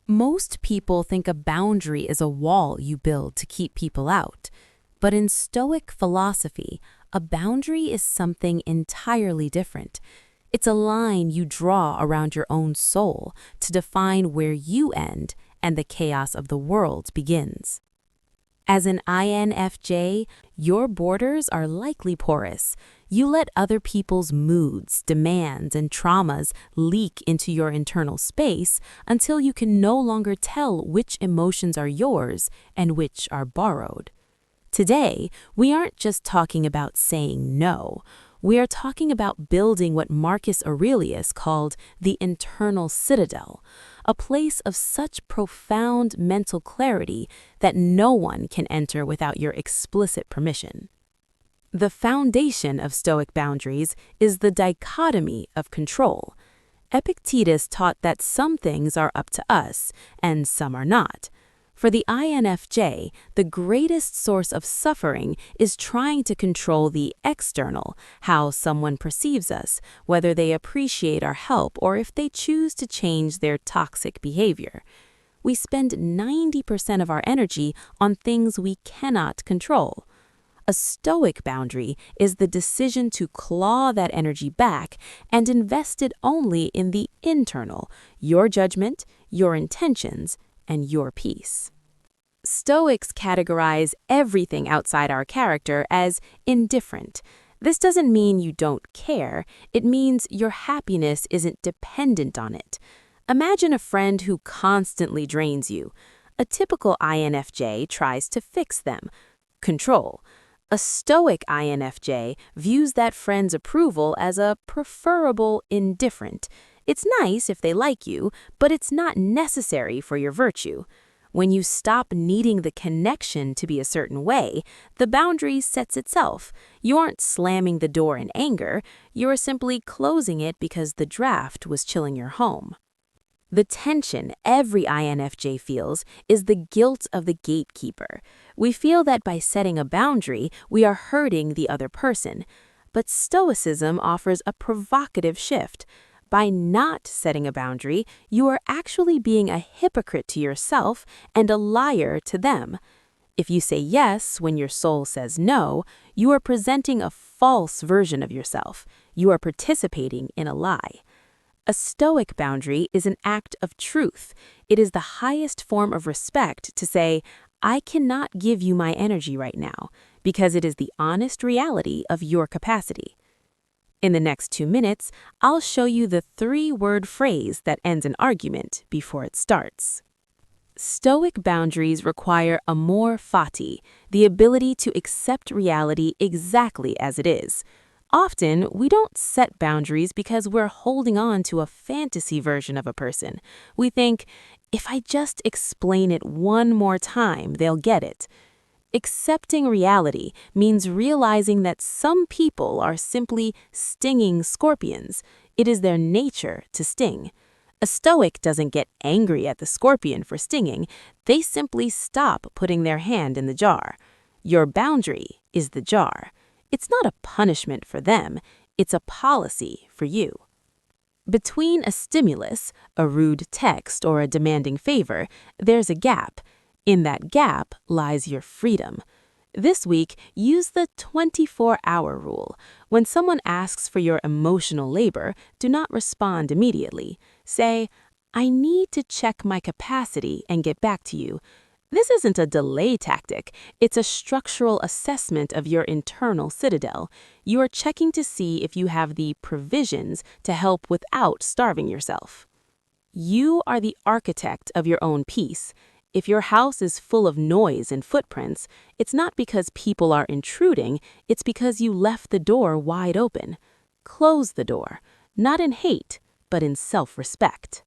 Most people think a boundary is a wall you build to keep people out. But in Stoic philosophy, a boundary is something entirely different. It's a line you draw around your own soul to define where you end and the chaos of the world begins. As an INFJ, your borders are likely porous. You let other people's moods, demands, and traumas leak into your internal space until you can no longer tell which emotions are yours and which are borrowed. Today, we aren't just talking about saying no. We are talking about building what Marcus Aurelius called the Internal Citadel, a place of such profound mental clarity that no one can enter without your explicit permission. The foundation of Stoic boundaries is the dichotomy of control. Epictetus taught that some things are up to us and some are not. For the INFJ, the greatest source of suffering is trying to control the external, how someone perceives us, whether they appreciate our help or if they choose to change their toxic behavior. We spend 90% of our energy on things we cannot control. A Stoic boundary is the decision to claw that energy back and invest it only in the internal, your judgment, your intentions, and your peace. Stoics categorize everything outside our character as indifferent. This doesn't mean you don't care, it means your happiness isn't dependent on it. Imagine a friend who constantly drains you. A typical INFJ tries to fix them. Control. A Stoic INFJ views that friend's approval as a preferable indifferent. It's nice if they like you, but it's not necessary for your virtue. When you stop needing the connection to be a certain way, the boundary sets itself. You aren't slamming the door in anger, you're simply closing it because the draft was chilling your home. The tension every INFJ feels is the guilt of the gatekeeper. We feel that by setting a boundary, we are hurting the other person. But Stoicism offers a provocative shift. By not setting a boundary, you are actually being a hypocrite to yourself and a liar to them. If you say yes when your soul says no, you are presenting a false version of yourself. You are participating in a lie. A Stoic boundary is an act of truth. It is the highest form of respect to say, I cannot give you my energy right now, because it is the honest reality of your capacity. In the next 2 minutes, I'll show you the 3-word phrase that ends an argument before it starts. Stoic boundaries require amor fati, the ability to accept reality exactly as it is. Often, we don't set boundaries because we're holding on to a fantasy version of a person. We think, if I just explain it one more time, they'll get it. Accepting reality means realizing that some people are simply stinging scorpions. It is their nature to sting. A Stoic doesn't get angry at the scorpion for stinging. They simply stop putting their hand in the jar. Your boundary is the jar. It's not a punishment for them. It's a policy for you. Between a stimulus, a rude text, or a demanding favor, there's a gap. In that gap lies your freedom. This week, use the 24-hour rule. When someone asks for your emotional labor, do not respond immediately. Say, I need to check my capacity and get back to you. This isn't a delay tactic. It's a structural assessment of your internal citadel. You are checking to see if you have the provisions to help without starving yourself. You are the architect of your own peace. If your house is full of noise and footprints, it's not because people are intruding, it's because you left the door wide open. Close the door, not in hate, but in self-respect.